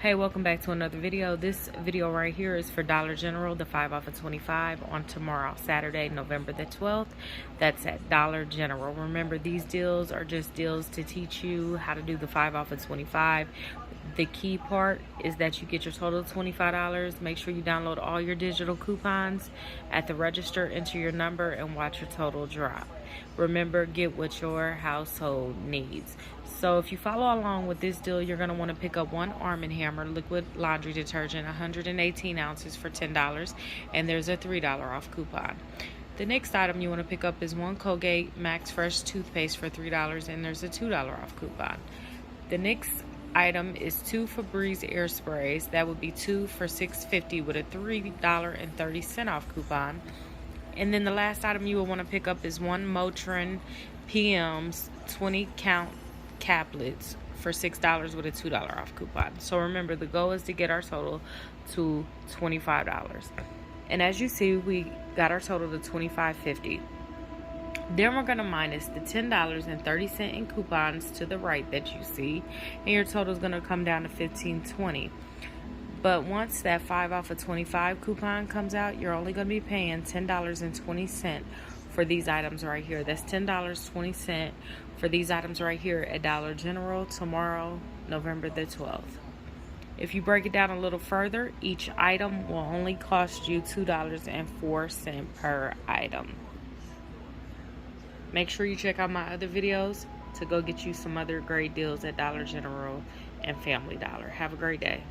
Hey, welcome back to another video. This video right here is for Dollar General, the 5 off of 25 on tomorrow, Saturday, November the 12th. That's at Dollar General. Remember, these deals are just deals to teach you how to do the 5 off of 25. The key part is that you get your total of $25. Make sure you download all your digital coupons at the register, enter your number, and watch your total drop. Remember, get what your household needs. So if you follow along with this deal, you're going to want to pick up one Arm & Hammer liquid laundry detergent, 118 ounces for $10, and there's a $3 off coupon. The next item you want to pick up is one Colgate Max Fresh toothpaste for $3, and there's a $2 off coupon. The next item is two Febreze air sprays. That would be two for $6.50 with a $3.30 off coupon. And then the last item you will want to pick up is one Motrin PM's 20 count caplets for $6 with a $2 off coupon. So remember, the goal is to get our total to $25. And as you see, we got our total to $25.50. Then we're going to minus the $10.30 in coupons to the right that you see, and your total is going to come down to $15.20. But once that 5 off of 25 coupon comes out, you're only going to be paying $10.20 for these items right here. That's $10.20 for these items right here at Dollar General tomorrow, November the 12th. If you break it down a little further, each item will only cost you $2.04 per item. Make sure you check out my other videos to go get you some other great deals at Dollar General and Family Dollar. Have a great day.